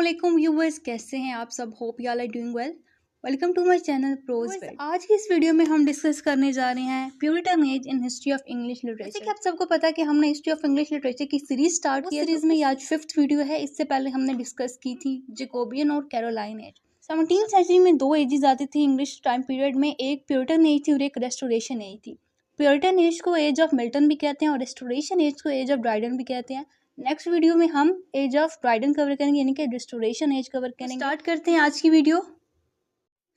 अस्सलाम व्यूवर्स, कैसे हैं आप सब? Hope you all are doing well. Welcome to my channel prose world. आज की इस वीडियो में हम डिस्कस करने जा रहे हैं Puritan age in history of English literature. जैसे कि आप सबको पता है कि हमने हिस्ट्री ऑफ इंग्लिश लिटरेचर की सीरीज स्टार्ट की है। सीरीज में आज 5th वीडियो है। इससे पहले हमने डिस्कस की थी जैकोबियन और कैरोलाइन एज। 17th सेंचुरी में दो एजेस आती थी इंग्लिश टाइम पीरियड में, एक प्यूरिटन एज थी और एक रेस्टोरेशन एज थी। प्यूरिटन एज को एज ऑफ मिल्टन भी कहते हैं और रेस्टोरेशन एज को एज ऑफ ड्राइडन भी कहते हैं। नेक्स्ट वीडियो में हम एज ऑफ ड्राइडन कवर करेंगे, यानी कि रेस्टोरेशन एज कवर करेंगे। स्टार्ट करते हैं आज की वीडियो।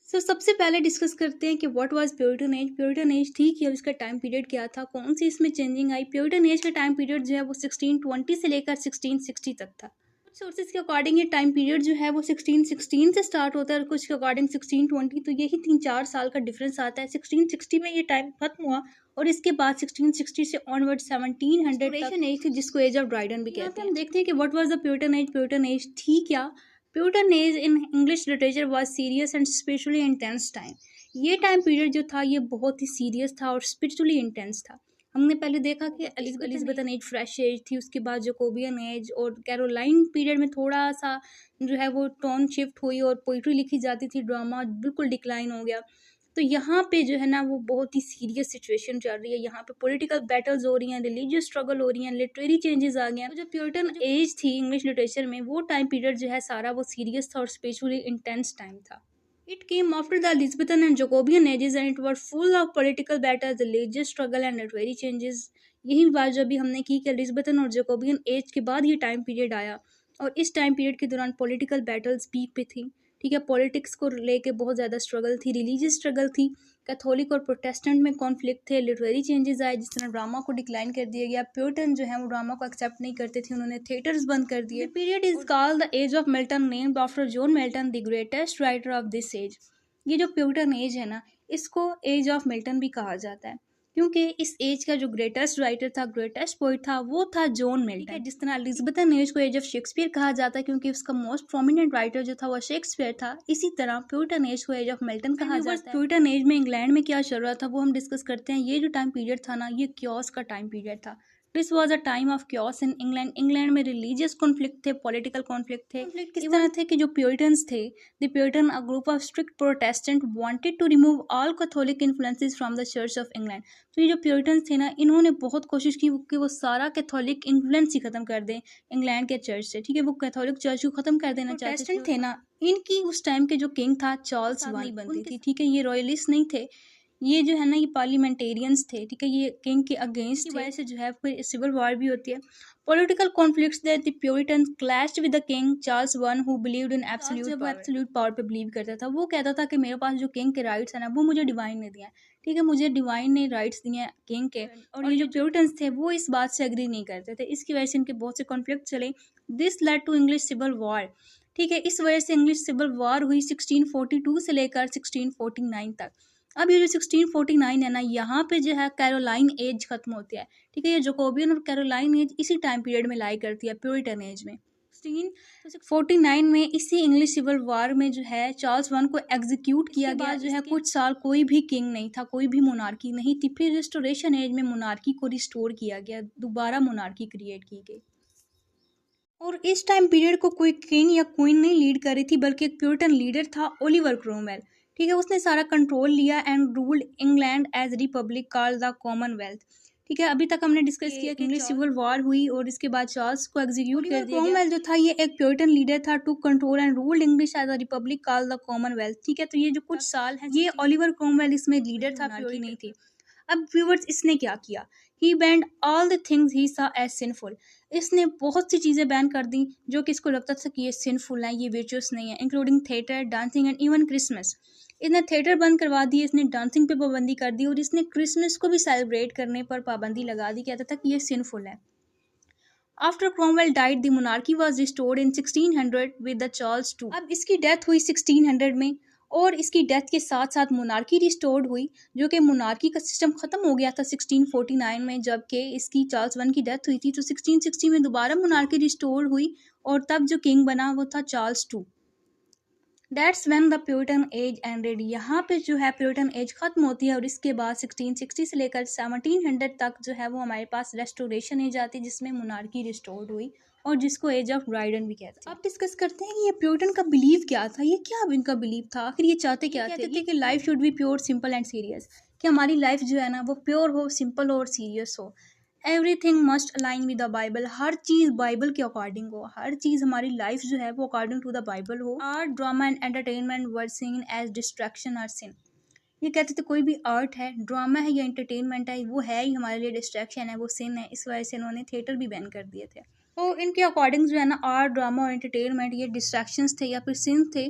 सबसे पहले डिस्कस करते हैं कि what was Puritan age. Puritan age थी कि अब इसका टाइम पीरियड क्या था, कौन सी इसमें चेंजिंग आई। प्यूरिटन एज का टाइम पीरियड जो है वो 1620 से लेकर 1660 तक था। कुछ सोर्सेज के अकॉर्डिंग ये टाइम पीरियड जो है वो 1616 से स्टार्ट होता है और कुछ के अकॉर्डिंग 1620। तो यही 3-4 साल का डिफरेंस आता है। 1660 में ये टाइम खत्म हुआ और इसके बाद 1660 से ऑनवर्ड 1700 तक एज थी, जिसको एज ऑफ ड्राइडन भी कहते हैं। हम देखते हैं कि what was the Puritan age. Puritan age थी क्या? Puritan age in English literature was serious and spiritually intense time. ये टाइम पीरियड जो था ये बहुत ही सीरियस था और स्पिरिचुअली इंटेंस था। हमने पहले देखा कि एलिज़ाबेथन एज फ्रेश एज थी, उसके बाद जैकोबियन एज और कैरोलाइन पीरियड में थोड़ा सा जो है वो टोन शिफ्ट हुई और पोइट्री लिखी जाती थी, ड्रामा बिल्कुल डिक्लाइन हो गया। तो यहाँ पे जो है ना वो बहुत ही सीरियस सिचुएशन चल रही है। यहाँ पे पॉलिटिकल बैटल्स हो रही हैं, रिलीजियस स्ट्रगल हो रही हैं, लिटरेरी चेंजेस आ गए हैं। तो जो प्यूरिटन एज थी इंग्लिश लिटरेचर में, वो टाइम पीरियड जो है सारा वो सीरियस था और स्पेशली इंटेंस टाइम था। It came after the Elizabethan and Jacobean ages and it was full of political battles, religious struggle and literary changes। यही बात जो अभी हमने की कि एलिज़ाबेथन और जैकोबियन एज के बाद ये टाइम पीरियड आया और इस टाइम पीरियड के दौरान पॉलिटिकल बैटल्स पीक पे थी। ठीक है, पॉलिटिक्स को लेके बहुत ज़्यादा स्ट्रगल थी, रिलीजियस स्ट्रगल थी, कैथोलिक और प्रोटेस्टेंट में कॉन्फ्लिक्ट थे, लिटरेरी चेंजेस आए, जिस तरह ड्रामा को डिक्लाइन कर दिया गया। प्यूरिटन जो है वो ड्रामा को एक्सेप्ट नहीं करते थे, उन्होंने थिएटर्स बंद कर दिए। Period is called the age of Milton, named after John Milton, the greatest writer of this age. ये जो प्यूरिटन एज है ना, इसको एज ऑफ मिल्टन भी कहा जाता है क्योंकि इस एज का जो ग्रेटेस्ट राइटर था, ग्रेटेस्ट पोइट था, वो था जॉन मिल्टन। जिस तरह एलिज़ाबेथन एज को एज ऑफ शेक्सपियर कहा जाता है क्योंकि उसका मोस्ट प्रोमिनेंट राइटर जो था वो शेक्सपियर था, इसी तरह प्यूरिटन एज को एज ऑफ मिल्टन कहा जाता है। प्यूरिटन एज में इंग्लैंड में क्या चल रहा था वो हम डिस्कस करते हैं। ये जो टाइम पीरियड था ना, ये क्योस का टाइम पीरियड था। This was a time of chaos in England. England में रिलीजियस कॉन्फ्लिक्ट थे, पॉलिटिकल कॉन्फ्लिक्ट थे। कॉन्फ्लिक्ट किस तरह थे कि जो प्यूरिटन्स थे, the Puritan, a group of strict Protestant, wanted to remove all Catholic influences from the church of England. तो ये जो प्यूरिटन्स थे ना, इन्होंने बहुत कोशिश की कि वो सारा कैथोलिक इन्फ्लुएंस ही खत्म कर दें इंग्लैंड के चर्च से। ठीक है, वो कैथोलिक चर्च को खत्म कर देना चाहते थे ना। इनकी उस टाइम के जो किंग था चार्ल्स वन बनती थी। ठीक है, ये रॉयलिस्ट नहीं थे, ये जो है ना ये पार्लियामेंटेरियंस थे। ठीक है, ये किंग के अगेंस्ट की वजह से जो है कोई सिविल वॉर भी होती है। Political conflicts that the Puritans clashed with the king Charles one who believed in absolute power पे बिलीव करता था। वो कहता था कि मेरे पास जो किंग के राइट्स है ना वो मुझे डिवाइन ने दिया है। ठीक है, मुझे डिवाइन ने राइट्स दिए हैं किंग के, और ये जो प्यूरिटन्स थे वो इस बात से एग्री नहीं करते थे। इसकी वजह से इनके बहुत से कॉन्फ्लिक्ट चले। This led to English civil war. ठीक है, इस वजह से इंग्लिश सिविल वॉर हुई 1642 से लेकर 1649 तक। अब ये जो 1649 है ना, यहाँ पे जो है कैरोलाइन एज खत्म होती है। ठीक है, ये जैकोबियन और कैरोलाइन एज इसी टाइम पीरियड में लाई करती है प्यूरिटन एज में। 1649 में इसी इंग्लिश सिविल वॉर में जो है चार्ल्स वन को एग्जीक्यूट किया गया। जो है कुछ साल कोई भी किंग नहीं था, कोई भी मोनार्की नहीं थी। फिर रिस्टोरेशन एज में मोनार्की को रिस्टोर किया गया, दोबारा मोनार्की क्रिएट की गई। और इस टाइम पीरियड को कोई किंग या क्वीन नहीं लीड कर रही थी, बल्कि एक प्यूरिटन लीडर था, ओलिवर क्रोमवेल। ठीक है, उसने सारा कंट्रोल लिया and ruled England as republic called the commonwealth. ठीक है, अभी तक हमने डिस्कस किया कि इंग्लिश सिविल वॉर हुई और इसके बाद चार्ल्स को एग्जीक्यूट कर दिया गया। क्रोमवेल जो था ये एक प्यूरिटन लीडर था, to control and ruled English as a republic called the commonwealth. ठीक है, तो ये जो कुछ साल है ये ओलिवर क्रोमवेल इसमें लीडर था, प्यूरिटन नहीं थी। अब व्यूअर्स, इसने क्या किया? He banned all the things he saw as sinful. इसने बहुत सी चीज़ें बैन कर दी जो कि इसको लगता था कि ये सिनफुल है, ये वर्चुअस नहीं है, including theatre, dancing and even Christmas. इसने थिएटर बंद करवा दिए, इसने डांसिंग पे पाबंदी कर दी और इसने क्रिसमस को भी सेलिब्रेट करने पर पाबंदी लगा दी। कहता था कि ये सिनफुल है। After Cromwell died the monarchy was restored in 1600 with the Charles to. अब इसकी डेथ हुई 1600 में और इसकी डेथ के साथ साथ मोनार्की रिस्टोर्ड हुई, जो कि मोनार्की का सिस्टम खत्म हो गया था 1649 में, जबकि इसकी चार्ल्स वन की डेथ हुई थी। तो 1660 में दोबारा मोनार्की रिस्टोर हुई और तब जो किंग बना वो था Charles to. That's when the Puritan age ended। यहाँ पे जो है प्यूरिटन एज खत्म होती है और इसके बाद 1660 से लेकर 1700 तक जो है वो हमारे पास रेस्टोरेशन एज आती है, जिसमें मोनार्की रिस्टोर्ड हुई और जिसको एज ऑफ ड्राइडन भी कहते हैं। अब डिस्कस करते हैं कि ये प्यूरिटन का बिलीव क्या था, ये क्या इनका बिलीव था, आखिर ये चाहते क्या थे। कि life should be pure, simple and serious, कि हमारी लाइफ जो है ना वो प्योर हो, सिंपल हो और सीरियस हो। Everything must align with the Bible, हर चीज़ बाइबल के अकॉर्डिंग हो, हर चीज़ हमारी लाइफ जो है वो अकॉर्डिंग टू द बाइबल हो। Art, drama and entertainment were seen as distraction और सिन। ये कहते थे कोई भी आर्ट है, ड्रामा है या एंटरटेनमेंट है, वो है ही हमारे लिए डिस्ट्रैक्शन है, वो सिन है। इस वजह से इन्होंने थिएटर भी बैन कर दिए थे। तो इनके अकॉर्डिंग जो है ना आर्ट, ड्रामा और एंटरटेनमेंट ये डिस्ट्रैक्शंस थे या फिर सिन थे।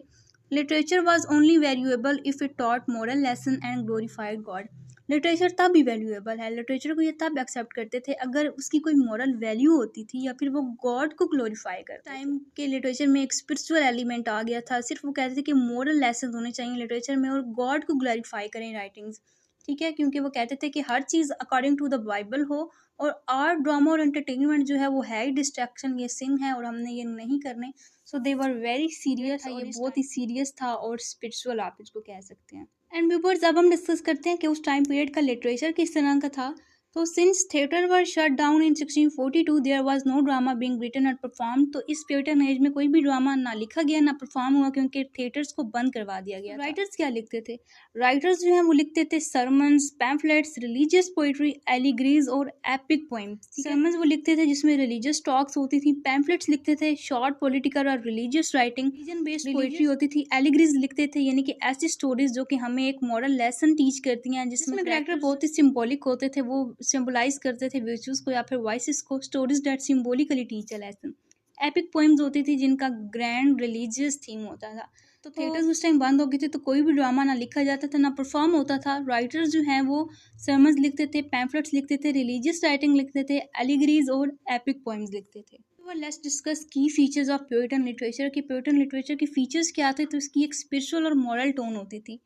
Literature was only valuable if it taught moral lesson and glorified God. Literature तब भी वैल्यूएबल है, लिटरेचर को ये तब एक्सेप्ट करते थे अगर उसकी कोई मॉरल वैल्यू होती थी या फिर वो गॉड को ग्लोरीफाई करते। टाइम के लिटरेचर में एक स्पिरिचुअल एलिमेंट आ गया था, सिर्फ वो कहते थे कि मॉरल लेसन होने चाहिए लिटरेचर में और गॉड को ग्लोरीफाई करें राइटिंग्स, ठीक है, क्योंकि वो कहते थे कि हर चीज़ अकॉर्डिंग टू द बाइबल हो। और आर्ट, ड्रामा और एंटरटेनमेंट जो है वो है ही डिस्ट्रैक्शन, ये सिन है और हमने ये नहीं करने। सो दे वर वेरी सीरियस, ये बहुत ही सीरियस था और स्पिरिचुअल आप इसको कह सकते हैं। एंड व्यूअर्स, अब हम डिस्कस करते हैं कि उस टाइम पीरियड का लिटरेचर किस तरह का था। तो since theatre were shut down in 1642 there was no drama being written और परफॉर्म। तो इस प्यूरिटन एज में कोई भी ड्रामा ना लिखा गया ना परफॉर्म हुआ, क्योंकि थिएटर्स को बंद करवा दिया गया। राइटर्स क्या लिखते थे? राइटर्स जो है वो लिखते थे सरमन्स, पैम्फलेट्स, रिलीजियस पोइट्री, एलिग्रीज और एपिक पोइम्स। सरमन्स वो लिखते थे जिसमें रिलीजियस टॉक्स होती थी, पैम्फलेट्स लिखते थे शॉर्ट पॉलिटिकल और religious writing, religion based poetry होती थी, एलिग्रीज लिखते थे यानी कि ऐसी स्टोरीज जो कि हमें एक मॉरल लेसन टीच करती हैं, जिसमें कैरेक्टर बहुत ही सिंबॉलिक होते थे, वो सिंबलाइज करते थे वर्च्यूज को या फिर वाइसेस को। Stories that symbolically teach a lesson. Epic poems होती थी जिनका ग्रैंड रिलीजियस थीम होता था। तो थिएटर्स उस टाइम बंद हो गए थे, तो कोई भी ड्रामा ना लिखा जाता था ना परफॉर्म होता था। राइटर्स जो हैं वो सर्मन्स लिखते थे, पैम्फलेट्स लिखते थे, रिलीजियस राइटिंग लिखते थे, एलिगरीज और एपिक पोइम्स लिखते थे। तो लेट्स डिस्कस की फीचर्स ऑफ प्यूरिटन लिटरेचर, कि प्यूरिटन लिटरेचर के फीचर्स क्या थे। तो इसकी एक स्पिरिचुअल और मॉरल टोन होती थी।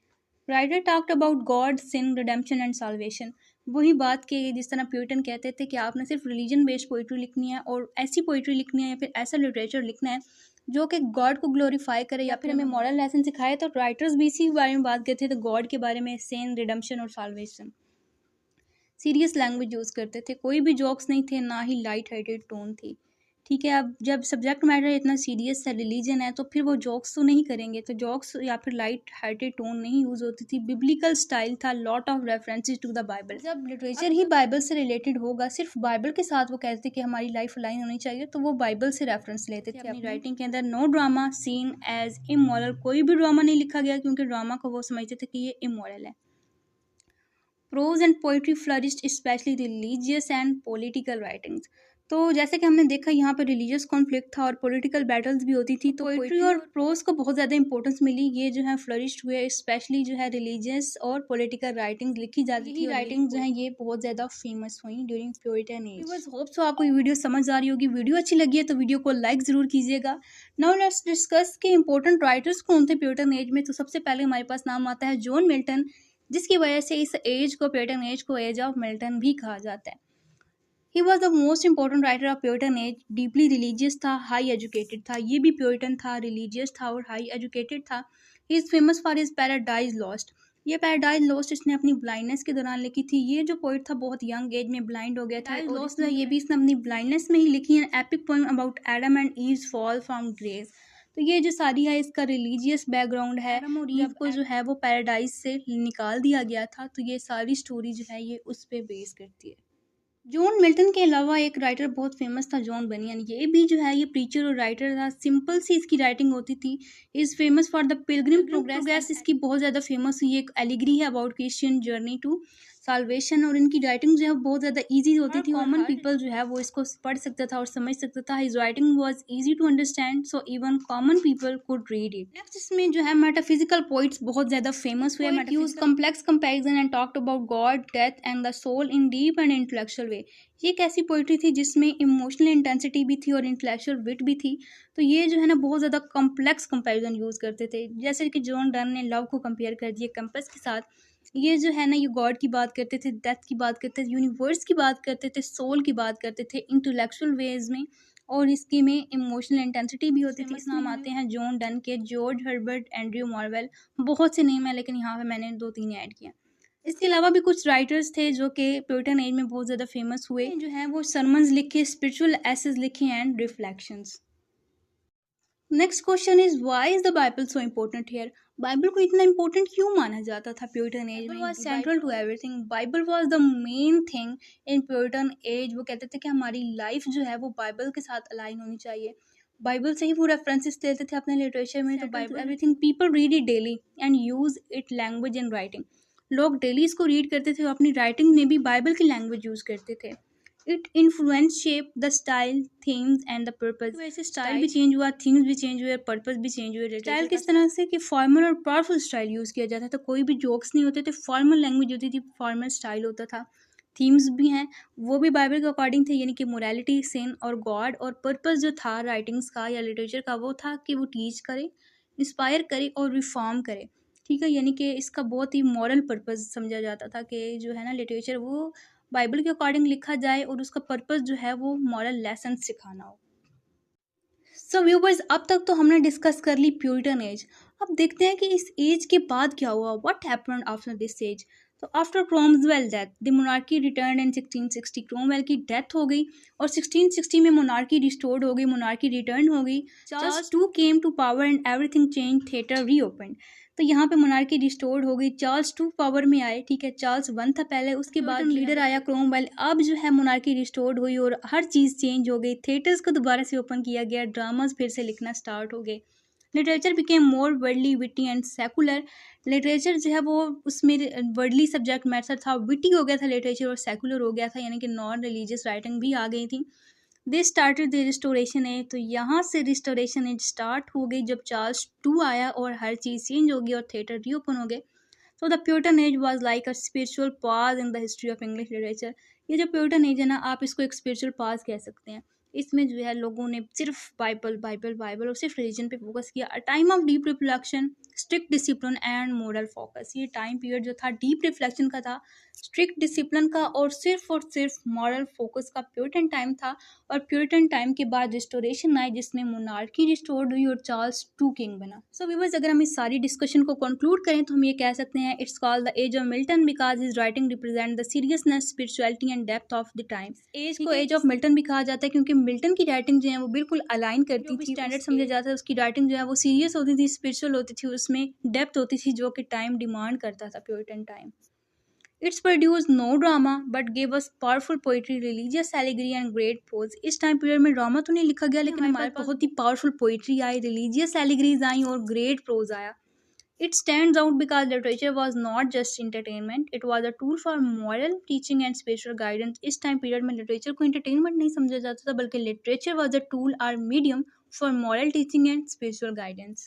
Writer talked about God, sin, redemption and salvation. वही बात कि जिस तरह प्यूरिटन कहते थे कि आपने सिर्फ रिलीजन बेस्ड पोइट्री लिखनी है और ऐसी पोइट्री लिखनी है या फिर ऐसा लिटरेचर लिखना है जो कि गॉड को ग्लोरीफाई करे या फिर हमें मॉरल लेसन सिखाए। तो राइटर्स भी इसी बारे में बात करते थे, गॉड के बारे में, सेन, रिडेम्पशन और साल्वेशन। सीरियस लैंग्वेज यूज़ करते थे, कोई भी जोक्स नहीं थे, ना ही लाइट हार्टेड टोन थी, ठीक है। अब जब सब्जेक्ट मैटर इतना सीरियस है, रिलीजन है, तो फिर वो जोक्स तो नहीं करेंगे, तो जोक्स या फिर लाइट हार्टेड टोन नहीं यूज़ होती थी। बिब्लिकल स्टाइल था, lot of references to the Bible. जब लिटरेचर ही बाइबल से रिलेटेड होगा, सिर्फ बाइबल के साथ वो कहते थे कि हमारी लाइफ लाइन होनी चाहिए, तो वो बाइबल से रेफरेंस लेते थे अपनी राइटिंग के अंदर। No drama seen as immoral, कोई भी ड्रामा नहीं लिखा गया क्योंकि ड्रामा को वो समझते थे कि ये इमोरल है। Prose and poetry flourished, specially religious and political writings. तो जैसे कि हमने देखा यहाँ पर रिलीजियस कॉन्फ्लिक्ट था और पॉलिटिकल बैटल्स भी होती थी, तो पोइट्री और प्रोज को बहुत ज़्यादा इंपॉर्टेंस मिली। ये जो है फ्लरिश्ड हुए, स्पेशली जो है रिलीजियस और पॉलिटिकल राइटिंग्स लिखी जाती थी। राइटिंग्स जो है ये बहुत ज़्यादा फेमस हुई ड्यूरिंग प्यूरिटन एज। बस होप सो आपको ये वीडियो समझ आ रही होगी। वीडियो अच्छी लगी है तो वीडियो को लाइक ज़रूर कीजिएगा। नाउ लेट्स डिस्कस के इंपॉर्टेंट राइटर्स कौन थे प्यूरिटन एज में। तो सबसे पहले हमारे पास नाम आता है जॉन मिल्टन, जिसकी वजह से इस एज को प्यूरिटन एज को एज ऑफ मिल्टन भी कहा जाता है। He was the most important writer of Puritan age. Deeply religious था, हाई एजुकेटेड था, ये भी प्यूरिटन था, रिलीजियस था और हाई एजुकेटेड था। He is famous for his paradise lost. ये पैराडाइज लॉस्ट इसने अपनी ब्लाइंडनेस के दौरान लिखी थी। ये जो पोइट था बहुत यंग एज में ब्लाइंड हो गया था। लॉस्ट ये भी इसने अपनी ब्लाइंडनेस में ही लिखी है। Epic poem about Adam and eaves fall from grace. तो ये जो सारी है इसका रिलीजियस बैकग्राउंड है। एडम और ईव को जो है वो पैराडाइज से निकाल दिया गया था, तो ये सारी स्टोरी जो है ये उस पर बेस करती है। जॉन मिल्टन के अलावा एक राइटर बहुत फेमस था, जॉन बनियन। ये भी जो है ये प्रीचर और राइटर था। सिंपल सी इसकी राइटिंग होती थी। Is famous for the Pilgrim Progress. इसकी बहुत ज़्यादा फेमस हुई एक एलिगरी है about Christian journey to salvation. और इनकी राइटिंग जो है बहुत ज़्यादा ईजी होती थी, कॉमन पीपल जो है वो इसको पढ़ सकता था और समझ सकता था। His writing was easy to understand, so even common people could read it. Next इसमें जो है मेटाफिजिकल पोइट्स बहुत ज़्यादा फेमस हुए। Use complex comparison and talked about God, death and the soul in deep and intellectual way. ये एक ऐसी poetry थी जिसमें इमोशनल इंटेंसिटी भी थी और इंटेलेक्चुअल विट भी थी। तो ये जो है ना बहुत ज़्यादा कॉम्प्लेक्स कंपैरिजन यूज़ करते थे, जैसे कि जॉन डन ने लव को कंपेयर कर दिया कंपस के साथ। ये जो है ना ये गॉड की बात करते थे, डेथ की बात करते थे, यूनिवर्स की बात करते थे, सोल की बात करते थे इंटेलेक्चुअल वेज में, और इसकी में इमोशनल इंटेंसिटी भी होती थी। नाम आते हैं जॉन डन के, जॉर्ज हर्बर्ट, एंड्रयू मॉरवेल, बहुत से नेम है लेकिन यहाँ पे मैंने 2-3 ऐड किया। इसके अलावा भी कुछ राइटर्स थे जो कि प्यूरिटन एज में बहुत ज़्यादा फेमस हुए, जो हैं वो सरमन्स लिखे, स्पिरिचुअल एसेज लिखे and reflections. Next question is why is the Bible so important here? Bible को इतना इम्पोर्टेंट क्यों माना जाता था प्यूरिटन एज में? Was central to everything. Bible was the main thing in Puritan age. वो कहते थे कि हमारी लाइफ जो है वो बाइबल के साथ अलाइन होनी चाहिए। बाइबल से ही वो रेफरेंसेस लेते थे अपने लिटरेचर में। तो Bible everything, people read it daily and use it language and writing. लोग डेली इसको रीड करते थे और अपनी राइटिंग में भी बाइबल की लैंग्वेज यूज करते थे। It influence shape the style, themes and the purpose. वैसे स्टाइल भी चेंज हुआ, थीम्स भी चेंज हुए, पर्पज भी चेंज हुए। स्टाइल किस तरह से कि फॉर्मल और पावरफुल स्टाइल यूज किया जाता था। कोई भी जोक्स नहीं होते थे, फॉर्मल लैंग्वेज होती थी, फॉर्मल स्टाइल होता था। थीम्स भी हैं, वो भी बाइबल के अकॉर्डिंग थे, यानी कि मोरालिटी, सिन और गॉड। और पर्पस जो था राइटिंग्स का या लिटरेचर का, वो था कि वो टीच करे, इंस्पायर करे और रिफॉर्म करे। ठीक है, यानी कि इसका बहुत ही मॉरल पर्पस समझा जाता था कि जो है ना लिटरेचर वो बाइबल के अकॉर्डिंग लिखा जाए और उसका पर्पस जो है वो मॉरल लेसन सिखाना हो। सो व्यूवर्स, अब तक तो हमने डिस्कस कर ली प्यूरिटन एज। अब देखते हैं कि इस एज के बाद क्या हुआ, what happened after this age. तो after Cromwell death the monarchy return in 1660। Cromwell की डेथ हो गई और 1660 में मोनार्की रिस्टोर्ड हो गई, मोनार्की रिटर्न हो गई। Charles two came to power and everything change, theatre reopen. तो यहाँ पे मोनार्की रिस्टोर्ड हो गई, चार्ल्स टू पावर में आए। ठीक है, चार्ल्स वन था पहले, उसके बाद लीडर आया क्रोमवेल। अब जो है मोनार्की रिस्टोर्ड हुई और हर चीज़ चेंज हो गई। थिएटर्स को दोबारा से ओपन किया गया, ड्रामाज फिर से लिखना स्टार्ट हो गए। Literature became more worldly, witty and secular. Literature जो है वो उसमें वर्ल्डली सब्जेक्ट मैटर था, विटी हो गया था लिटरेचर और सेकुलर हो गया था, यानी कि नॉन रिलीजियस राइटिंग भी आ गई थी। They started the Restoration age. तो यहाँ से रिस्टोरेशन एज स्टार्ट हो गई जब चार्ल्स टू आया और हर चीज़ चेंज हो गई और थिएटर रीओपन हो गए। So the Puritan age was like a spiritual pause in the history of English literature. ये जो प्यूरिटन एज है ना, आप इसको एक स्पिरिचुअल पाज कह सकते हैं। इसमें जो है लोगों ने सिर्फ बाइबल बाइबल बाइबल और सिर्फ रिलीजन पे फोकस किया। अ time of deep reflection, strict discipline and moral focus. ये टाइम पीरियड जो था डीप रिफ्लेक्शन का था, स्ट्रिक्ट डिसिप्लिन का और सिर्फ मॉरल फोकस का प्यूरिटन टाइम था। और प्यूरिटन टाइम के बाद रिस्टोरेशन आई जिसमें मोनार्की रिस्टोर्ड हुई और चार्ल्स टू किंग बना। सो व्यूअर्स, अगर हम इस सारी डिस्कशन को कंक्लूड करें तो हम ये कह सकते हैं it's called the age of Milton because his writing represent the seriousness, spirituality and depth of the time. Age को एज ऑफ मिल्टन भी कहा जाता है क्योंकि मिल्टन की राइटिंग जो है वो बिल्कुल अलाइन करती थी, स्टैंडर्ड समझा जाता है। उसकी राइटिंग जो है वो सीरियस होती थी, स्पिरिचुअल होती थी, उसमें डेप्थ होती थी जो कि टाइम डिमांड करता था, Puritan time. It's produced no drama but gave us powerful poetry, religious allegory and great prose. इस टाइम पीरियड में ड्रामा तो नहीं लिखा गया लेकिन हमारे पास बहुत ही पावरफुल पोइट्री आई, रिलीजियस एलिगरीज आई और ग्रेट प्रोज आया। It stands out because literature was not just entertainment, it was a tool for moral teaching and spiritual guidance. इस टाइम पीरियड में लिटरेचर को entertainment नहीं समझा जाता था बल्कि literature was a tool or medium for moral teaching and spiritual guidance.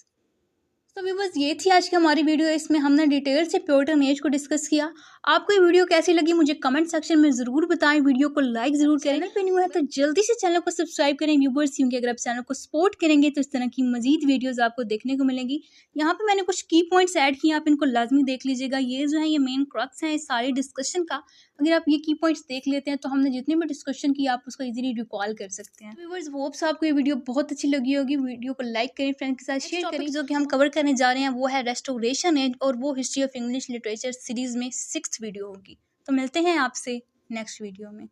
तो viewers, ये थी आज की हमारी वीडियो। इसमें हमने डिटेल से प्यूरिटन एज को डिस्कस किया। आपको ये वीडियो कैसी लगी मुझे कमेंट सेक्शन में ज़रूर बताएं। वीडियो को लाइक ज़रूर करें। चैनल पे न्यू है तो जल्दी से चैनल को सब्सक्राइब करें व्यूअर्स, क्योंकि अगर आप चैनल को सपोर्ट करेंगे तो इस तरह की मजीद वीडियोज़ आपको देखने को मिलेंगी। यहाँ पे मैंने कुछ की पॉइंट्स ऐड किए, आप इनको लाजमी देख लीजिएगा। ये जो है ये मेन क्रक्स है इस सारी डिस्कशन का। अगर आप ये की पॉइंट्स देख लेते हैं तो हमने जितनी भी डिस्कशन की आप उसको इजीली रिकॉल कर सकते हैं। व्यूअर्स, होप्स आपको ये वीडियो बहुत अच्छी लगी होगी। वीडियो को लाइक करें, फ्रेंड के साथ शेयर करें। जो कि हम कवर करने जा रहे हैं वो है रेस्टोरेशन एज और वो history of English literature series में 6th वीडियो होगी। तो मिलते हैं आपसे नेक्स्ट वीडियो में।